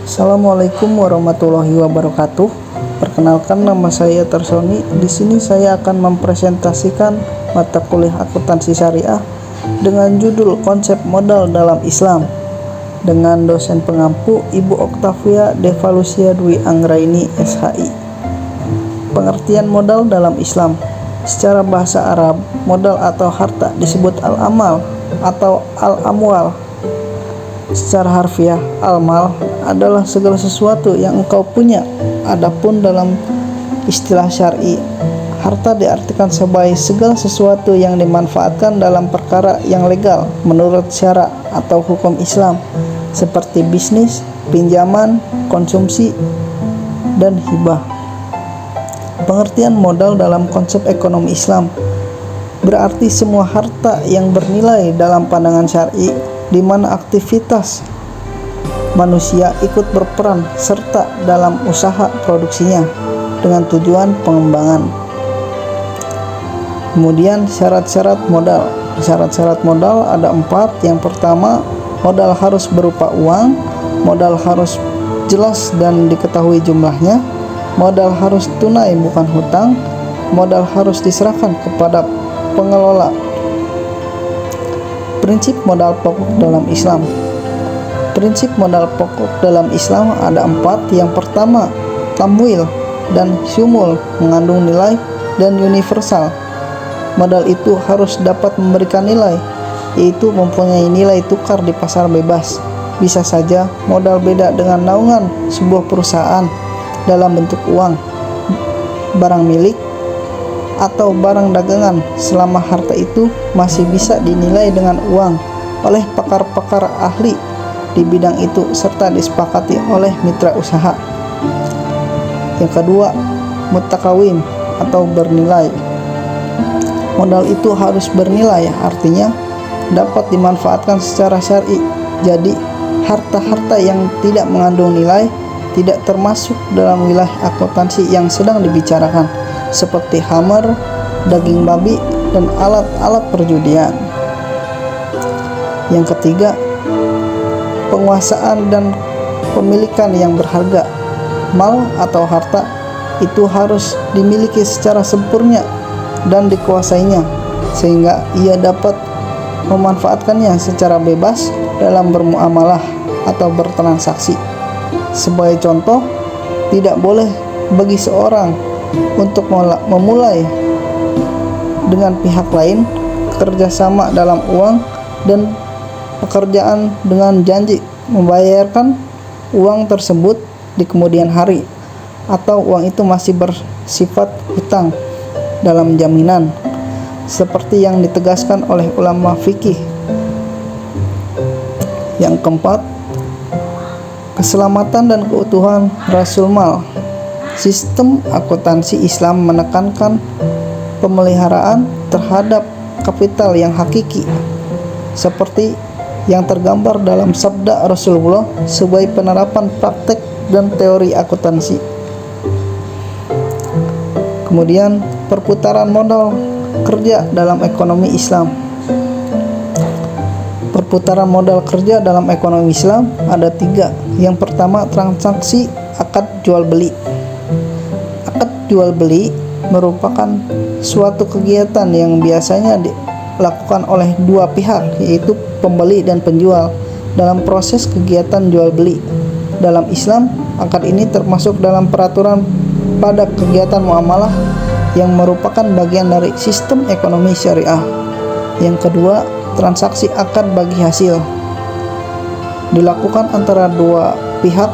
Assalamualaikum warahmatullahi wabarakatuh. Perkenalkan, nama saya Tersoni. Di sini saya akan mempresentasikan mata kuliah akuntansi syariah dengan judul Konsep Modal dalam Islam dengan dosen pengampu Ibu Oktavia Devalusia Dwi Anggraini SHI. Pengertian modal dalam Islam. Secara bahasa Arab, modal atau harta disebut al-amal atau al-amwal. Secara harfiah, al-mal adalah segala sesuatu yang engkau punya. Adapun dalam istilah syar'i, harta diartikan sebagai segala sesuatu yang dimanfaatkan dalam perkara yang legal menurut syara atau hukum Islam, seperti bisnis, pinjaman, konsumsi, dan hibah. Pengertian modal dalam konsep ekonomi Islam berarti semua harta yang bernilai dalam pandangan syar'i, di mana aktivitas manusia ikut berperan serta dalam usaha produksinya dengan tujuan pengembangan. Kemudian syarat-syarat modal. Syarat-syarat modal ada 4. Yang pertama, modal harus berupa uang, modal harus jelas dan diketahui jumlahnya, modal harus tunai bukan hutang, modal harus diserahkan kepada pengelola. Prinsip modal pokok dalam Islam. Prinsip modal pokok dalam Islam ada 4. Yang pertama, tamwil dan syumul, mengandung nilai dan universal. Modal itu harus dapat memberikan nilai, yaitu mempunyai nilai tukar di pasar bebas. Bisa saja modal beda dengan naungan sebuah perusahaan dalam bentuk uang, barang milik, atau barang dagangan, selama harta itu masih bisa dinilai dengan uang oleh pakar-pakar ahli di bidang itu serta disepakati oleh mitra usaha. Yang kedua, mutakawim atau bernilai. Modal itu harus bernilai, artinya dapat dimanfaatkan secara syar'i. Jadi harta-harta yang tidak mengandung nilai tidak termasuk dalam wilayah akuntansi yang sedang dibicarakan, seperti hammer, daging babi, dan alat-alat perjudian. Yang ketiga, penguasaan dan pemilikan yang berharga. Mal atau harta itu harus dimiliki secara sempurna dan dikuasainya, sehingga ia dapat memanfaatkannya secara bebas dalam bermuamalah atau bertransaksi. Sebagai contoh, tidak boleh bagi seorang untuk memulai dengan pihak lain kerjasama dalam uang dan pekerjaan dengan janji membayarkan uang tersebut di kemudian hari, atau uang itu masih bersifat hutang dalam jaminan, seperti yang ditegaskan oleh ulama fikih. Yang keempat, keselamatan dan keutuhan Rasul Mal. Sistem akuntansi Islam menekankan pemeliharaan terhadap kapital yang hakiki, seperti yang tergambar dalam sabda Rasulullah sebagai penerapan praktek dan teori akuntansi. Kemudian perputaran modal kerja dalam ekonomi Islam. Perputaran modal kerja dalam ekonomi Islam ada 3. Yang pertama, transaksi akad jual beli. Akad jual beli merupakan suatu kegiatan yang biasanya dilakukan oleh dua pihak, yaitu pembeli dan penjual dalam proses kegiatan jual beli. Dalam Islam, akad ini termasuk dalam peraturan pada kegiatan muamalah yang merupakan bagian dari sistem ekonomi syariah. Yang kedua, transaksi akad bagi hasil dilakukan antara dua pihak,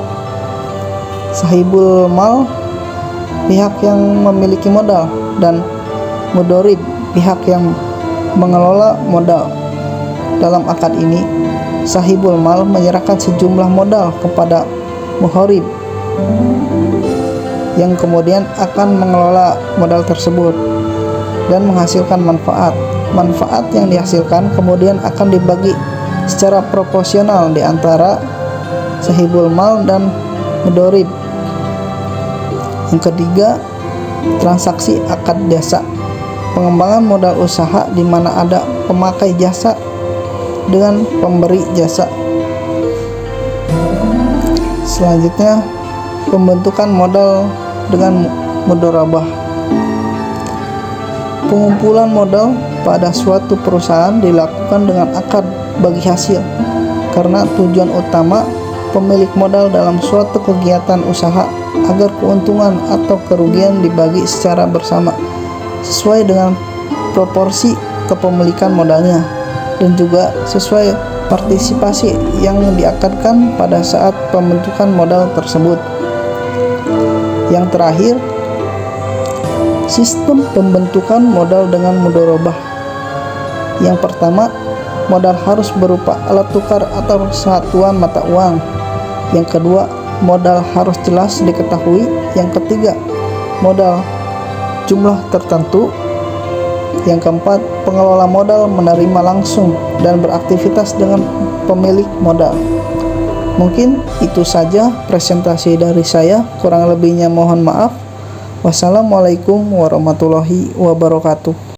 sahibul mal, pihak yang memiliki modal, dan mudorib, pihak yang mengelola modal. Dalam akad ini, sahibul mal menyerahkan sejumlah modal kepada muhorib yang kemudian akan mengelola modal tersebut dan menghasilkan manfaat. Manfaat yang dihasilkan kemudian akan dibagi secara proporsional di antara sahibul mal dan mudorib. Yang ketiga, transaksi akad jasa. Pengembangan modal usaha di mana ada pemakai jasa dengan pemberi jasa. Selanjutnya, pembentukan modal dengan mudharabah. Pengumpulan modal pada suatu perusahaan dilakukan dengan akad bagi hasil, karena tujuan utama pemilik modal dalam suatu kegiatan usaha agar keuntungan atau kerugian dibagi secara bersama sesuai dengan proporsi kepemilikan modalnya, dan juga sesuai partisipasi yang diakadkan pada saat pembentukan modal tersebut. Yang terakhir, sistem pembentukan modal dengan mudharabah. Yang pertama, modal harus berupa alat tukar atau satuan mata uang. Yang kedua, modal harus jelas diketahui. Yang ketiga, modal jumlah tertentu. Yang keempat, pengelola modal menerima langsung dan beraktivitas dengan pemilik modal. Mungkin itu saja presentasi dari saya, kurang lebihnya mohon maaf. Wassalamualaikum warahmatullahi wabarakatuh.